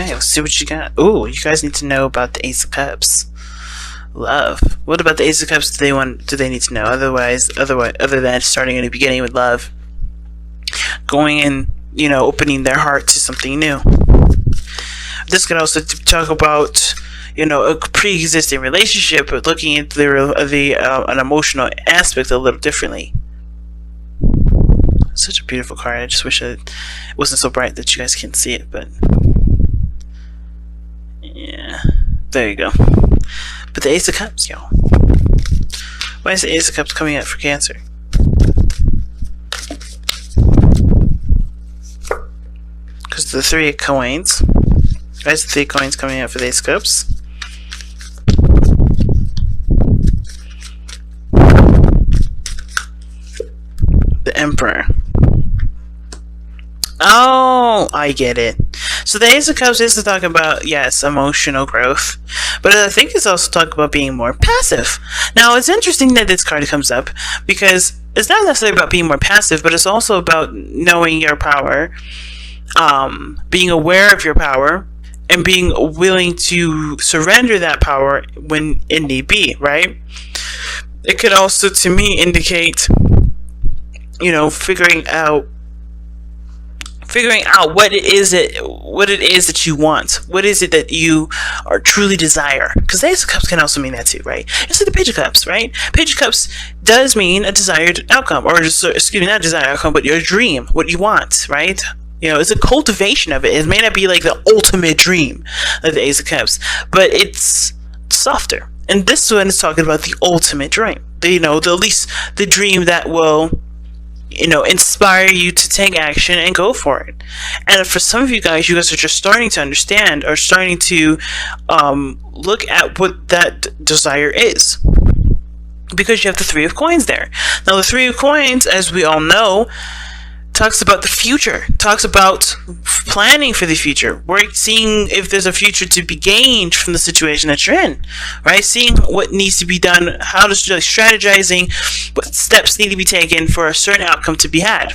Okay, let's see what you got. Ooh, you guys need to know about the Ace of Cups. Love. What about the Ace of Cups do they need to know? Other than starting in the beginning with love, going in, opening their heart to something new. This could also talk about, a pre-existing relationship, but looking into an emotional aspect a little differently. Such a beautiful card. I just wish it wasn't so bright that you guys can't see it, but yeah, there you go. But the Ace of Cups, y'all. Why is the Ace of Cups coming out for Cancer? Because the Three of Coins. Why is the Three of Coins coming out for the Ace of Cups? The Emperor. Oh, I get it. So the Ace of Cups is to talk about, yes, emotional growth, but I think it's also talking about being more passive. Now, it's interesting that this card comes up because it's not necessarily about being more passive, but it's also about knowing your power, being aware of your power, and being willing to surrender that power when it need be, right? It could also, to me, indicate, figuring out what it is that you want. What is it that you are truly desire? Because the Ace of Cups can also mean that too, right? It's like the Page of Cups, right? Page of Cups does mean a desired outcome, or not a desired outcome, but your dream, what you want, right? It's a cultivation of it. It may not be like the ultimate dream, like the Ace of Cups, but it's softer. And this one is talking about the ultimate dream. The dream that will inspire you to take action and go for it. And for some of you guys are just starting to understand, or starting to look at what that desire is, because you have the Three of Coins there. Now, the Three of Coins, as we all know, talks about the future, talks about planning for the future. We're seeing if there's a future to be gained from the situation that you're in, right? Seeing what needs to be done, how to strategizing, what steps need to be taken for a certain outcome to be had,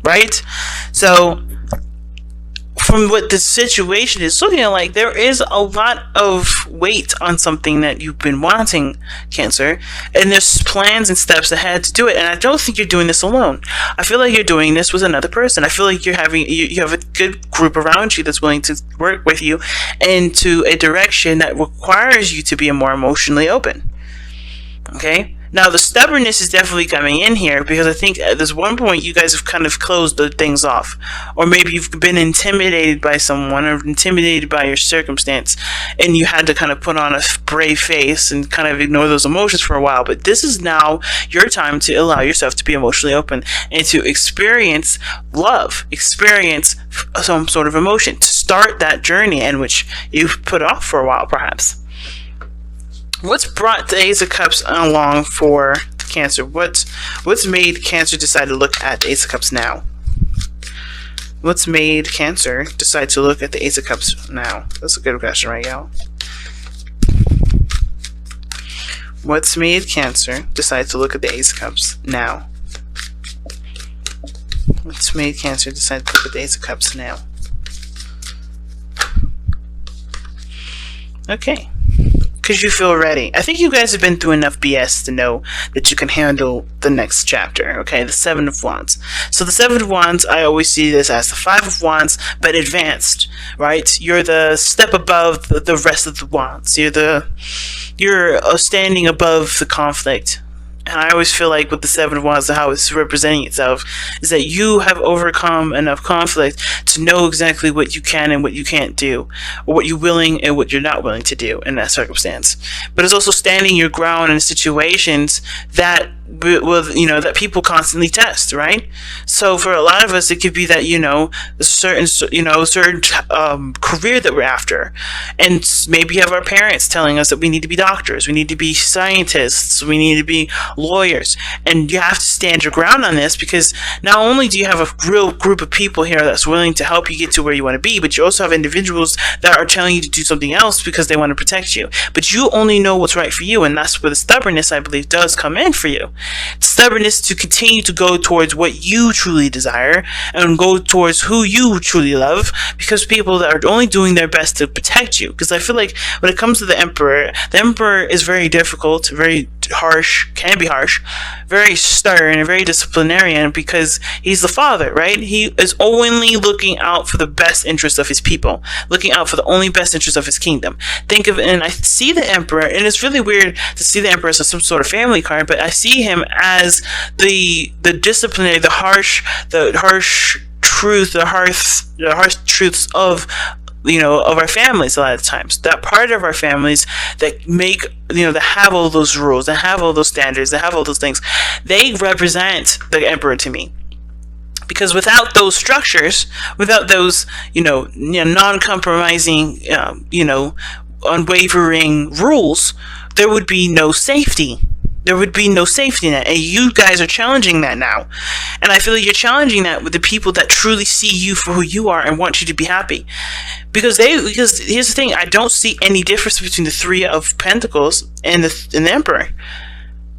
right? So, from what the situation is looking like, there is a lot of weight on something that you've been wanting, Cancer, and there's plans and steps ahead to do it. And I don't think you're doing this alone. I feel like you're doing this with another person. I feel like you have a good group around you that's willing to work with you into a direction that requires you to be more emotionally open. Okay? Now, the stubbornness is definitely coming in here, because I think at this one point you guys have kind of closed the things off. Or maybe you've been intimidated by someone, or intimidated by your circumstance, and you had to kind of put on a brave face and kind of ignore those emotions for a while. But this is now your time to allow yourself to be emotionally open and to experience love, experience some sort of emotion, to start that journey in which you've put off for a while, perhaps. What's brought the Ace of Cups along for Cancer? What's made Cancer decide to look at the Ace of Cups now? What's made Cancer decide to look at the Ace of Cups now? That's a good question, right, y'all? What's made Cancer decide to look at the Ace of Cups now? What's made Cancer decide to look at the Ace of Cups now? Okay. Because you feel ready. I think you guys have been through enough BS to know that you can handle the next chapter, okay? The Seven of Wands. So the Seven of Wands, I always see this as the Five of Wands, but advanced, right? You're the step above the rest of the wands. You're standing above the conflict. And I always feel like with the Seven of Wands, how it's representing itself is that you have overcome enough conflict to know exactly what you can and what you can't do, or what you're willing and what you're not willing to do in that circumstance. But it's also standing your ground in situations that that people constantly test, right? So for a lot of us, it could be that a certain career that we're after, and maybe you have our parents telling us that we need to be doctors, we need to be scientists, we need to be lawyers. And you have to stand your ground on this, because not only do you have a real group of people here that's willing to help you get to where you want to be, but you also have individuals that are telling you to do something else because they want to protect you. But you only know what's right for you, and that's where the stubbornness, I believe, does come in for you. Stubbornness to continue to go towards what you truly desire and go towards who you truly love, because people that are only doing their best to protect you. Because I feel like when it comes to the Emperor is very difficult, very harsh, can be harsh, very stern, and very disciplinarian, because he's the father, right? He is only looking out for the best interest of his people, looking out for the only best interest of his kingdom. Think of it, and I see the Emperor, and it's really weird to see the Emperor as some sort of family card, but I see him as the disciplinary, the harsh truth, the harsh truths of of our families. A lot of times, that part of our families that make, that have all those rules, that have all those standards, that have all those things, they represent the Emperor to me. Because without those structures, without those, non-compromising, unwavering rules, there would be no safety. There would be no safety net, and you guys are challenging that now. And I feel like you're challenging that with the people that truly see you for who you are and want you to be happy. Because here's the thing, I don't see any difference between the Three of Pentacles and the Emperor.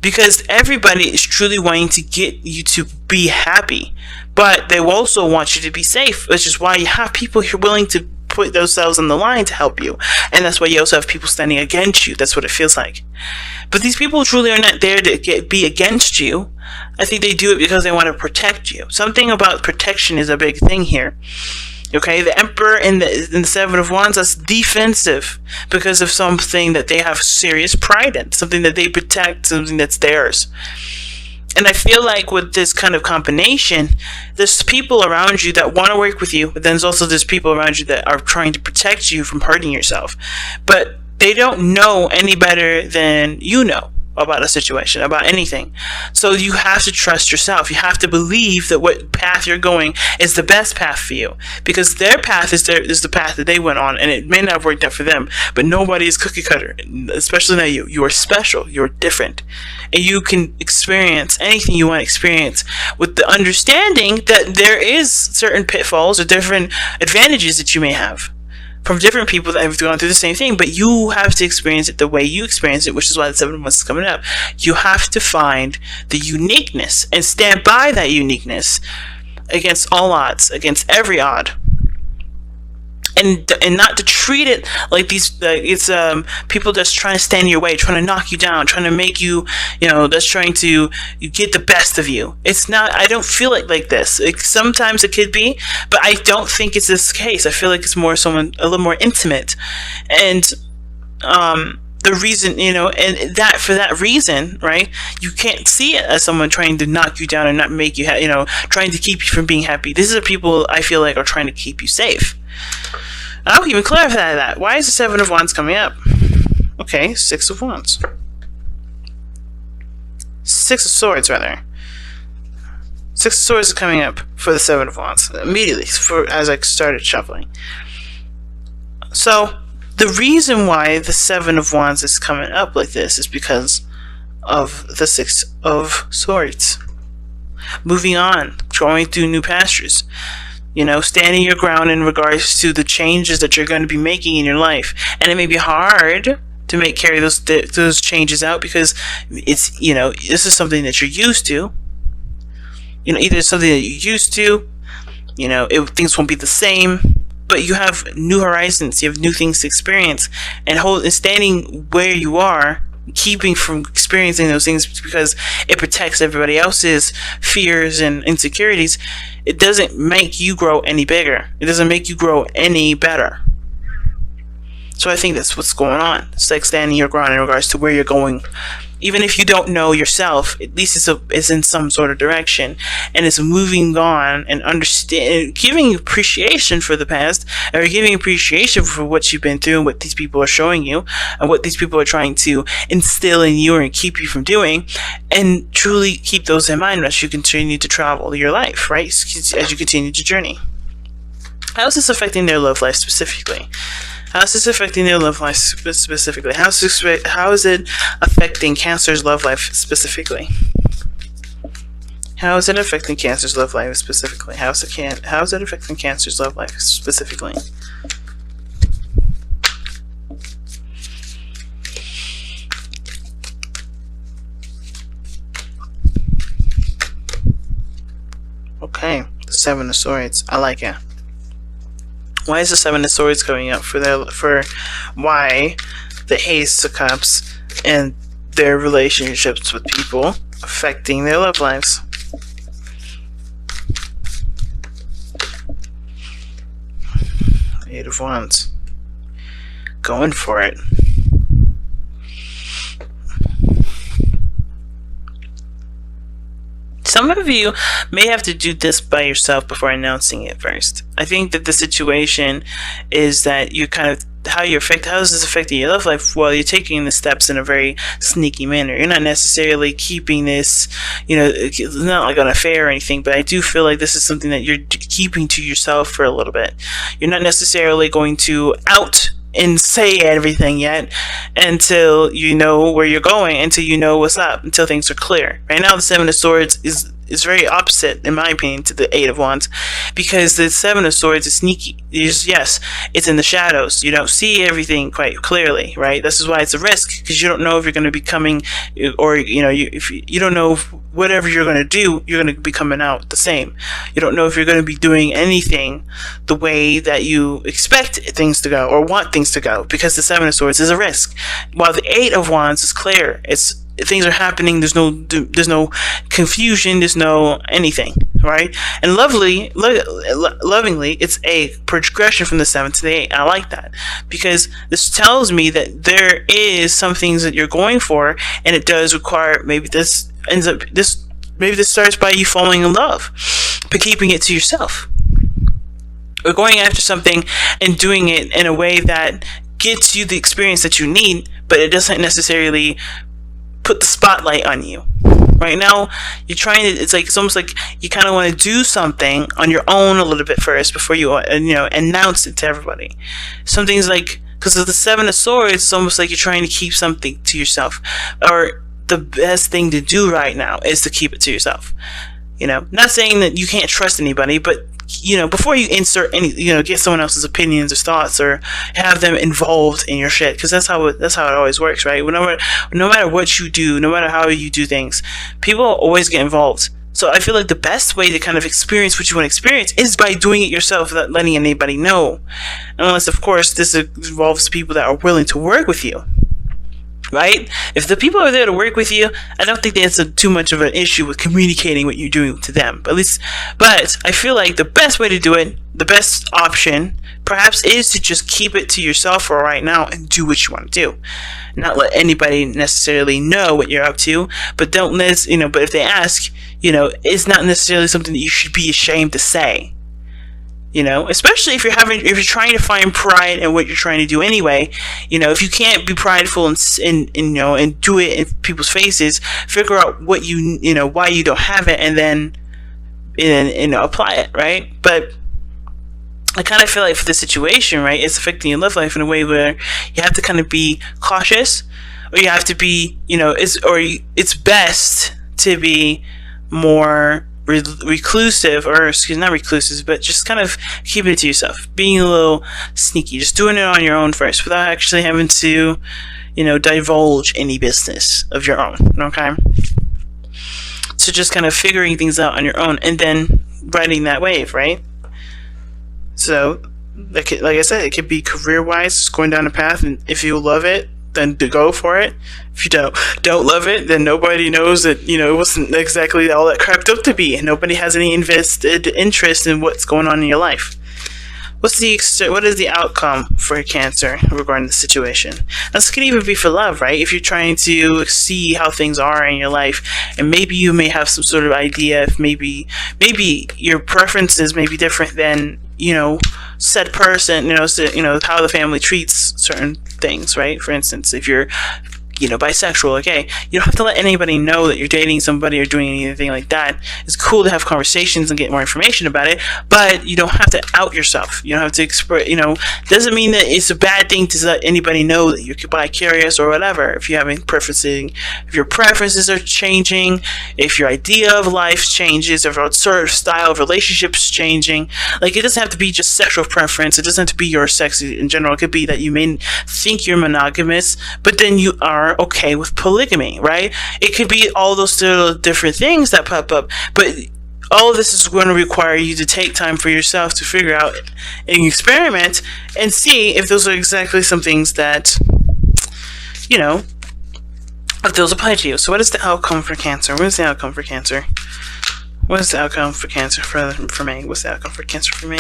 Because everybody is truly wanting to get you to be happy, but they also want you to be safe, which is why you have people who are willing to put themselves on the line to help you. And that's why you also have people standing against you. That's what it feels like. But these people truly are not there to be against you. I think they do it because they want to protect you. Something about protection is a big thing here. Okay, the Emperor in the Seven of Wands, that's defensive because of something that they have serious pride in, something that they protect, something that's theirs. And I feel like with this kind of combination, there's people around you that want to work with you, but then there's people around you that are trying to protect you from hurting yourself. But they don't know any better than you know about a situation, about anything. So you have to trust yourself. You have to believe that what path you're going is the best path for you, because their path is the path that they went on, and it may not have worked out for them. But nobody is cookie cutter, especially not you. You are special. You're different, and you can experience anything you want to experience with the understanding that there is certain pitfalls or different advantages that you may have from different people that have gone through the same thing, but you have to experience it the way you experience it, which is why the Seven of Wands is coming up. You have to find the uniqueness and stand by that uniqueness against all odds, against every odd. And not to treat it like it's people that's trying to stand in your way, trying to knock you down, trying to make you, that's trying to get the best of you. It's not. I don't feel like this. Sometimes it could be, but I don't think it's this case. I feel like it's more someone a little more intimate, and the reason, and that for that reason, right? You can't see it as someone trying to knock you down and not make you, trying to keep you from being happy. These are people I feel like are trying to keep you safe. I'll even clarify that. Why is the Seven of Wands coming up? Okay, Six of Wands. Six of Swords, rather. Six of Swords is coming up for the Seven of Wands immediately as I started shuffling. So the reason why the Seven of Wands is coming up like this is because of the Six of Swords. Moving on, going through new pastures. Standing your ground in regards to the changes that you're going to be making in your life. And it may be hard to carry those changes out because it's, this is something that you're used to. Either something that you're used to, things won't be the same, but you have new horizons, you have new things to experience. And standing where you are, keeping from experiencing those things because it protects everybody else's fears and insecurities, it doesn't make you grow any bigger. It doesn't make you grow any better. So I think that's what's going on. It's like standing your ground in regards to where you're going. Even if you don't know yourself, at least it's in some sort of direction, and it's moving on and giving appreciation for the past, or giving appreciation for what you've been through and what these people are showing you, and what these people are trying to instill in you and keep you from doing, and truly keep those in mind as you continue to travel your life, right? As you continue to journey. How is this affecting their love life specifically? How is this affecting their love life specifically? How is it affecting Cancer's love life specifically? How is it affecting Cancer's love life specifically? How is it affecting Cancer's love life specifically? Okay, the Seven of Swords. I like it. Why is the Seven of Swords coming up for why the Ace of Cups and their relationships with people affecting their love lives? Eight of Wands. Going for it. Some of you may have to do this by yourself before announcing it first. I think that the situation is that you kind of how is this affecting your love life? Well, you're taking the steps in a very sneaky manner. You're not necessarily keeping this, it's not like an affair or anything, but I do feel like this is something that you're keeping to yourself for a little bit. You're not necessarily going to out and say everything yet until you know where you're going, until you know what's up, until things are clear. Right now, the Seven of Swords is very opposite, in my opinion, to the Eight of Wands, because the Seven of Swords is sneaky. Yes, it's in the shadows. You don't see everything quite clearly, right? This is why it's a risk, because you don't know if you're going to be coming, or if you don't know if whatever you're going to do, you're going to be coming out the same. You don't know if you're going to be doing anything the way that you expect things to go or want things to go, because the Seven of Swords is a risk, while the Eight of Wands is clear. Things are happening. There's no confusion. There's no anything, right? And lovingly, it's a progression from the 7 to the 8. I like that, because this tells me that there is some things that you're going for, and it does require maybe this starts by you falling in love, but keeping it to yourself, or going after something and doing it in a way that gets you the experience that you need, but it doesn't necessarily put the spotlight on you. Right now, you're trying to. It's almost like you kind of want to do something on your own a little bit first before you announce it to everybody. Some things like, because of the Seven of Swords, it's almost like you're trying to keep something to yourself, or the best thing to do right now is to keep it to yourself. Not saying that you can't trust anybody, but before you insert any, get someone else's opinions or thoughts, or have them involved in your shit, because that's how it always works, right? No matter what you do, no matter how you do things, people always get involved. So I feel like the best way to kind of experience what you want to experience is by doing it yourself without letting anybody know, unless of course this involves people that are willing to work with you. Right? If the people are there to work with you, I don't think that's too much of an issue with communicating what you're doing to them. But I feel like the best way to do it, the best option, perhaps, is to just keep it to yourself for right now and do what you want to do. Not let anybody necessarily know what you're up to, but don't let but if they ask, it's not necessarily something that you should be ashamed to say. Especially if you're trying to find pride in what you're trying to do anyway. If you can't be prideful and do it in people's faces, figure out what why you don't have it, and then apply it, right? But I kind of feel like for this situation, right, it's affecting your love life in a way where you have to kind of be cautious, or you have to be, it's best to be more reclusive, or not reclusive, but just kind of keeping it to yourself, being a little sneaky, just doing it on your own first without actually having to divulge any business of your own. Okay, so just kind of figuring things out on your own and then riding that wave, right? So like I said, it could be career wise, just going down a path, and if you love it, then to go for it. If you don't love it, then nobody knows that it wasn't exactly all that cracked up to be, and nobody has any invested interest in what's going on in your life. What is the outcome for Cancer regarding the situation? This could even be for love, right? If you're trying to see how things are in your life, and maybe you may have some sort of idea if maybe your preferences may be different than said person, how the family treats certain things, right? For instance, if you're bisexual, okay, you don't have to let anybody know that you're dating somebody or doing anything like that. It's cool to have conversations and get more information about it, but you don't have to out yourself. You don't have to express, doesn't mean that it's a bad thing to let anybody know that you're bi-curious or whatever. If you're having preferences, if your preferences are changing, if your idea of life changes, if your sort of style of relationships changing, like, it doesn't have to be just sexual preference. It doesn't have to be your sex in general. It could be that you may think you're monogamous, but then you are okay with polygamy, right? It could be all those different things that pop up, but all of this is going to require you to take time for yourself to figure out and experiment and see if those are exactly some things that, if those apply to you. So what is the outcome for Cancer? What is the outcome for Cancer? What is the outcome for Cancer for me? What's the outcome for Cancer for me?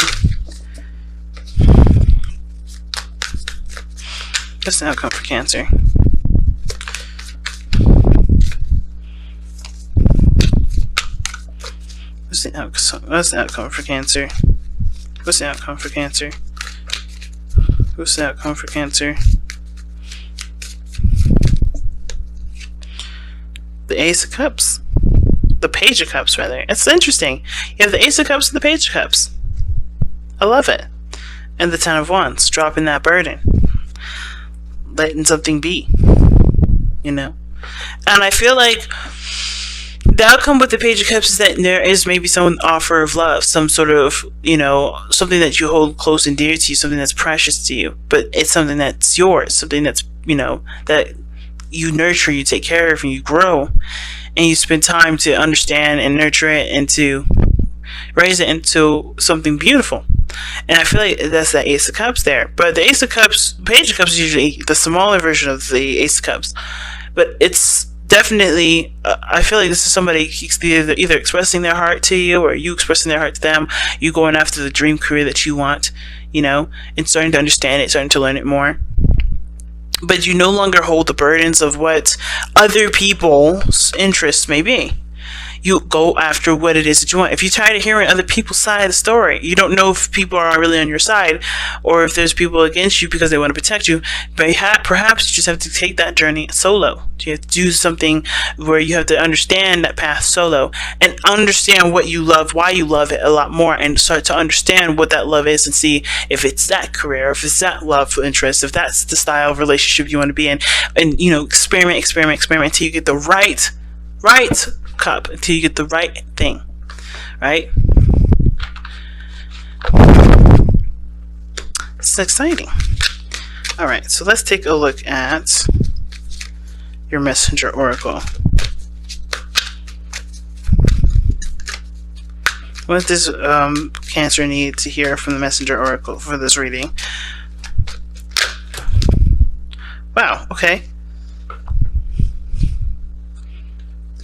What's the outcome for Cancer? What's the outcome for Cancer? What's the outcome for Cancer? What's the outcome for Cancer? The Ace of Cups. The Page of Cups, rather. It's interesting. You have the Ace of Cups and the Page of Cups. I love it. And the Ten of Wands. Dropping that burden. Letting something be. And I feel like the outcome with the Page of Cups is that there is maybe some offer of love, some sort of, something that you hold close and dear to you, something that's precious to you, but it's something that's yours, something that's, that you nurture, you take care of, and you grow, and you spend time to understand and nurture it and to raise it into something beautiful. And I feel like that's the Ace of Cups there. But the Ace of Cups, Page of Cups is usually the smaller version of the Ace of Cups, but it's definitely, I feel like this is somebody either expressing their heart to you, or you expressing their heart to them, you going after the dream career that you want, and starting to understand it, starting to learn it more. But you no longer hold the burdens of what other people's interests may be. You go after what it is that you want. If you're tired of hearing other people's side of the story, you don't know if people are really on your side or if there's people against you because they want to protect you, perhaps you just have to take that journey solo. You have to do something where you have to understand that path solo and understand what you love, why you love it a lot more, and start to understand what that love is and see if it's that career, if it's that love interest, if that's the style of relationship you want to be in. And, experiment until you get the right cup, until you get the right thing, right? It's exciting. All right, so let's take a look at your messenger oracle. What does Cancer need to hear from the messenger oracle for this reading? Wow, okay.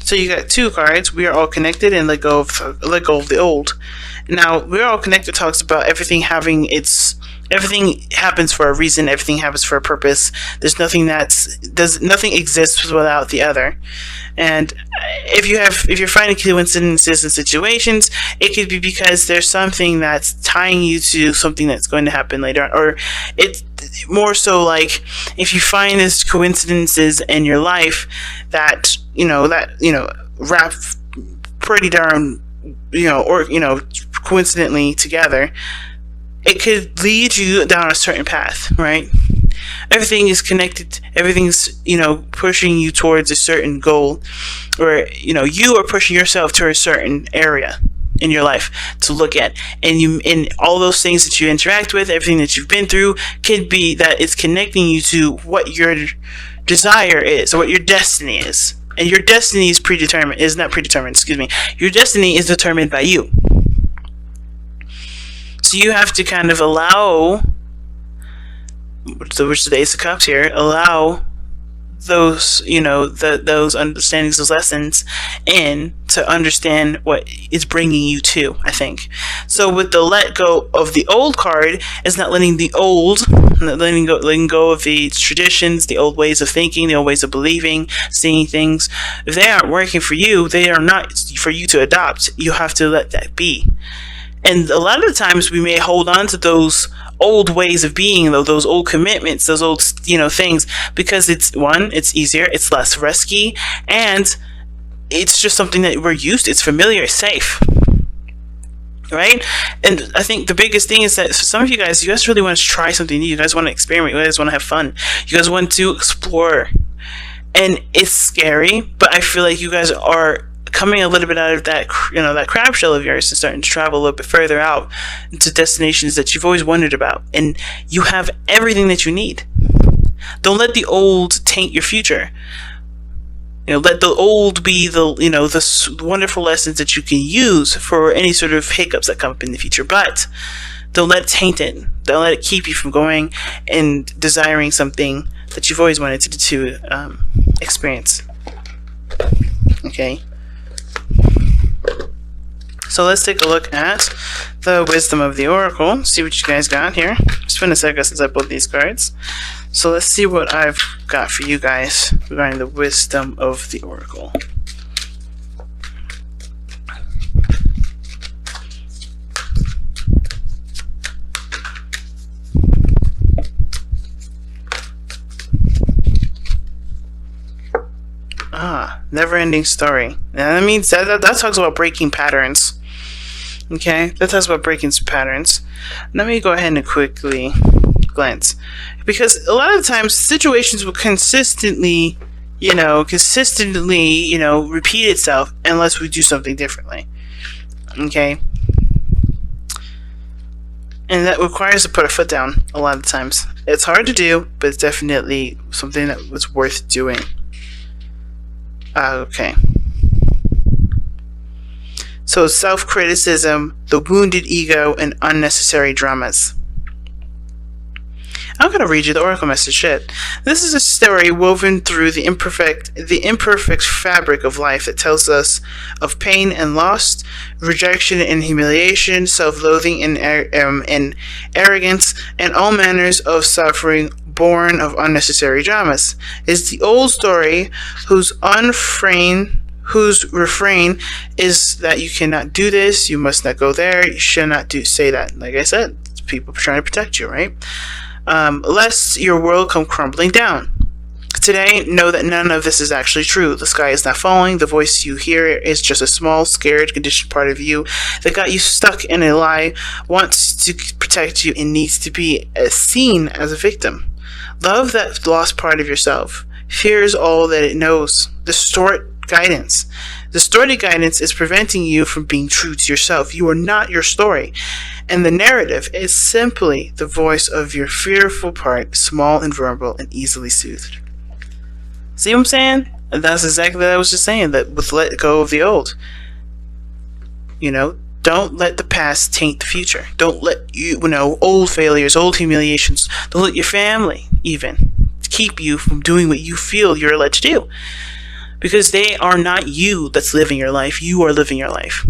So you got two cards. We are all connected, and let go of the old. Now, we're all connected talks about everything happens for a reason. Everything happens for a purpose. There's nothing nothing exists without the other. And if you're finding coincidences in situations, it could be because there's something that's tying you to something that's going to happen later on, or it's more so like if you find these coincidences in your life that wrap pretty darn coincidentally together, it could lead you down a certain path, right? Everything is connected. Everything's, pushing you towards a certain goal, or, you are pushing yourself to a certain area in your life to look at. And all those things that you interact with, everything that you've been through, could be that it's connecting you to what your desire is, or what your destiny is. And your destiny is Your destiny is determined by you. So you have to kind of allow, which is the Ace of Cups here, allow those, those understandings, those lessons in to understand what is bringing you to, I think. So with the let go of the old card, it's not letting go of the traditions, the old ways of thinking, the old ways of believing, seeing things. If they aren't working for you, they are not for you to adopt. You have to let that be. And a lot of the times we may hold on to those old ways of being, though, those old commitments, those old, things, because it's easier, it's less risky, and it's just something that we're used to. It's familiar, it's safe. Right? And I think the biggest thing is that for some of you guys really want to try something new. You guys want to experiment. You guys want to have fun. You guys want to explore. And it's scary, but I feel like you guys are coming a little bit out of that, that crab shell of yours and starting to travel a little bit further out into destinations that you've always wondered about. And you have everything that you need. Don't let the old taint your future. Let the old be the wonderful lessons that you can use for any sort of hiccups that come up in the future. But don't let it taint it. Don't let it keep you from going and desiring something that you've always wanted to experience. Okay. So let's take a look at the wisdom of the oracle. See what you guys got here. It's been a second since I pulled these cards. So let's see what I've got for you guys regarding the wisdom of the oracle. Never-ending story. Now that means that talks about breaking patterns. Okay, that talks about breaking patterns. Let me go ahead and quickly glance, because a lot of the times situations will consistently repeat itself unless we do something differently. Okay, and that requires us to put our foot down. A lot of the times it's hard to do, but it's definitely something that was worth doing. Okay. So self-criticism, the wounded ego, and unnecessary dramas. I'm going to read you the oracle message. Shit. This is a story woven through the imperfect fabric of life that tells us of pain and loss, rejection and humiliation, self-loathing and arrogance, and all manners of suffering born of unnecessary dramas. It's the old story whose refrain is that you cannot do this, you must not go there, you should not say that. Like I said, people trying to protect you, right? Lest your world come crumbling down. Today, know that none of this is actually true. The sky is not falling. The voice you hear is just a small, scared, conditioned part of you that got you stuck in a lie, wants to protect you, and needs to be seen as a victim. Love that lost part of yourself. Fears all that it knows. Distorted guidance. Distorted guidance is preventing you from being true to yourself. You are not your story. And the narrative is simply the voice of your fearful part, small and vulnerable and easily soothed. See what I'm saying? And that's exactly what I was just saying, that with let go of the old. Don't let the past taint the future. Don't let old failures, old humiliations, don't let your family even keep you from doing what you feel you're allowed to do. Because they are not you that's living your life. You are living your life.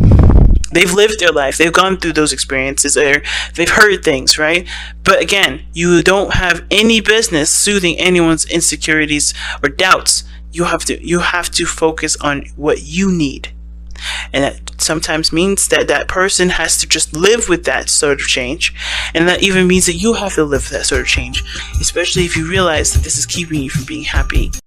They've lived their life. They've gone through those experiences. They've heard things, right? But again, you don't have any business soothing anyone's insecurities or doubts. You have to focus on what you need. And that sometimes means that person has to just live with that sort of change. And that even means that you have to live that sort of change. Especially if you realize that this is keeping you from being happy.